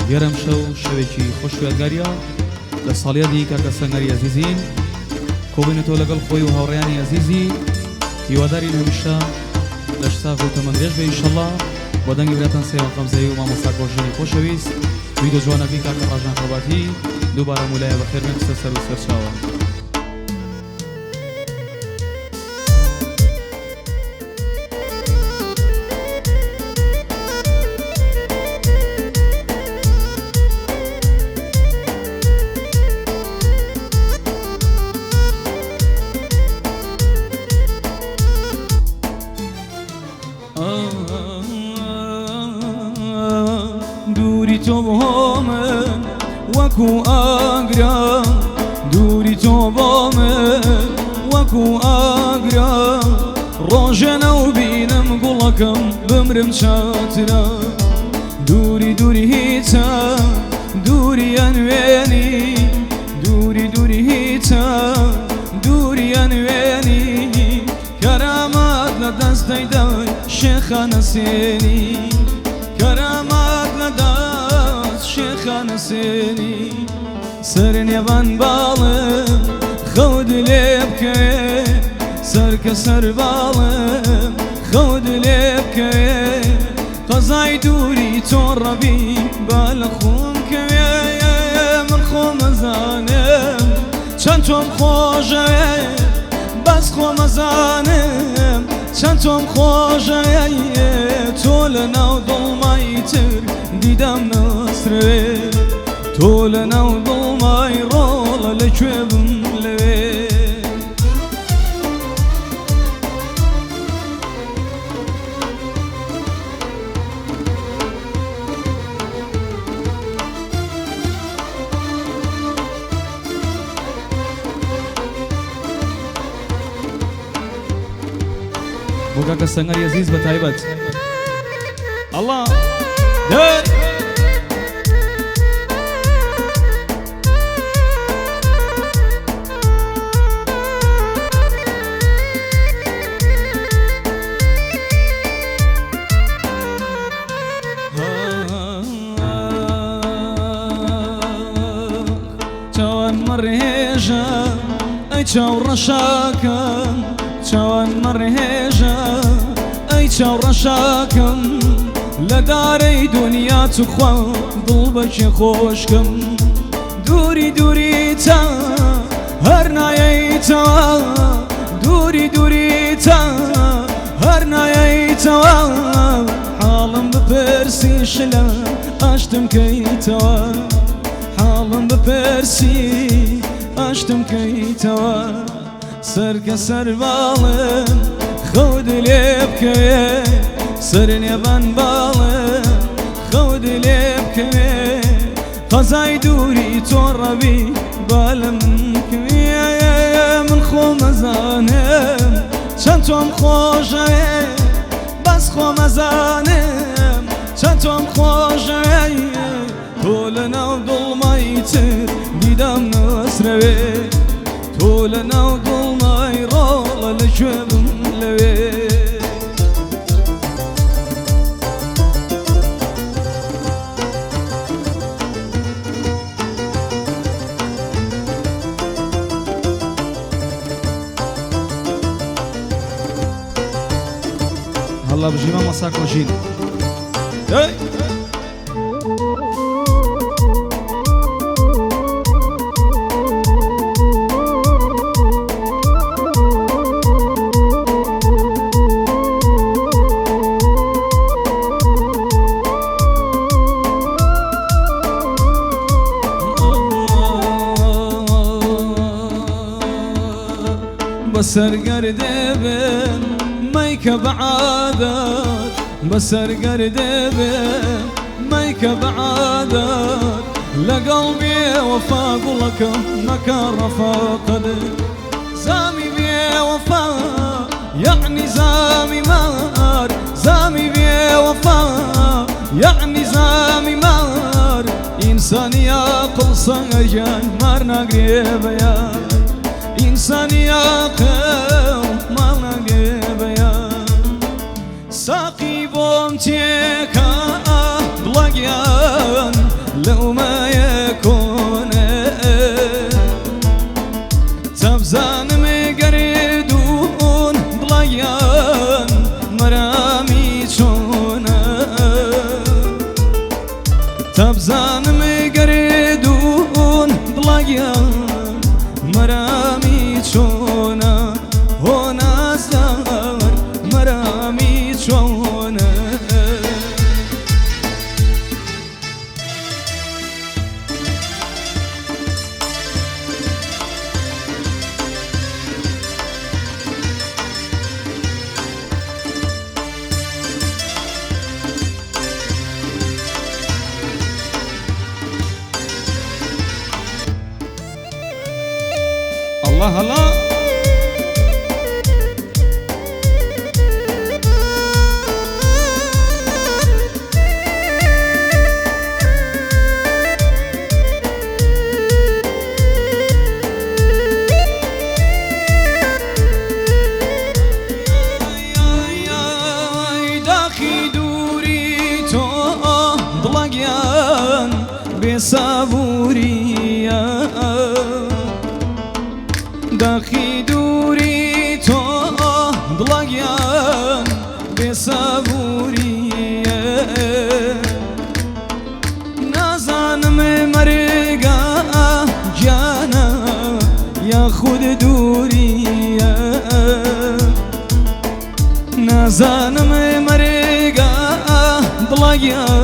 دیارم شوێکی خۆش و یادگاریە لە ساڵیادی کاکە سەنگەری عەزیزین کۆبوونەتەوە لەگەڵ خۆی و هاوڕێیانی عەزیزی هیوادارین هەمیشە لە شتاف و تەمەندرێژ بێ ئینشەڵڵا بۆ دەنگی براتان سەیوان قەمزەی و مامۆستا کۆژنی خۆشەویست ویدۆ جوانەکەی کاکە ڕاژان خەباتی دووبارە مولایە بەخێر نەکسە سەر و سەرچاوە دوری تو با من وکو ئاگرا دوری تو با من وکو ئاگرا ڕۆژە نەو بینم گوڵەکەم بمرم چاترا دوری دوری هیچە دوری ئەنوێنی دوری دوری هیچە دوری ئەنوێنی کەرامات لە دەستەی دای شێخە نەسێنی کەرامات لە دەست شێخە نەسێنی سەرنێوان باڵم خەوت لێ بکەوێ سەرکە سەر باڵم خەوت لێ بکەوێ قەزای دووری تۆ ڕەبی با لە خۆم کەوێ من خۆم ئەزانم چەند تۆم خۆشەوێ بەس خۆم ئەزانم چەند تۆم خۆشەوێ تۆ لە ناو دڵمای تر دیدەم نەسرێ تۆ لە ناو دڵمای ڕۆڵە لەکوێ بم لەوێ بۆ کاکە سەنگەری عەزیز بە تایبەت ئەڵڵا چاوان مەڕێژە ئەی چاو ڕەشاکەم چاوان مەڕێژە ئەی چاو ڕەشاکەم لە دارەی دنیا توخوا دڵ بەکێ خۆشکەم دووری دووری تا هەر نایەیتەوە دووری دووری تا هەر نایەیتەوە حاڵم بپرسی شلە ئاشتم کەیتەوە حاڵم بپرسی ئاشتم کەیتەوە سەرکە سەر باڵم خەوت لێ بکەوێ سەرنێبان باڵم خەوت لێ بکەوێ قەزای دووری تۆ ڕەبی با لە من کەوێ من خۆم ئەزانم چەند تۆم خۆشەوێ بەس خۆم ئەزانم چەند تۆم خۆشەوێ تۆ لە ناو دڵمای تر دیدەم نەسرەوێ تۆ لە ناو دڵمای ڕۆڵە لەکوێ بم لەوێ هەڵا بژی مامۆستا کۆژین بەسەرگەردێ بێن مەیکە بەعادەت بەسەرگەردێ بێن مەیکە بەعادەت لەگەڵ بێوەفا گوڵەکەم مەکە ڕەفاقەت زامی بێوەفا یەعنی زامی مار زامی بێوەفا یەعنی زامی مار ئینسانی عاقڵ سەنگەریان مار ناگرێ بەیان ئینسانی عاقڵ ماڵ ناگرێ بەیان ساقی بۆم تێکە بڵەگیان لو ما يكون تبزان مقردون ضليان مرامي شونا تبزان مقردون ضليان مرامي شونا هنا زار مرامي شونا الله الله داخي دوري تو ضلقيان بصبوريا داخي دوري تو ضلقيان بصبوريا نازان مرقا جانا ياخد دوريا نازان مرقا ضلقيان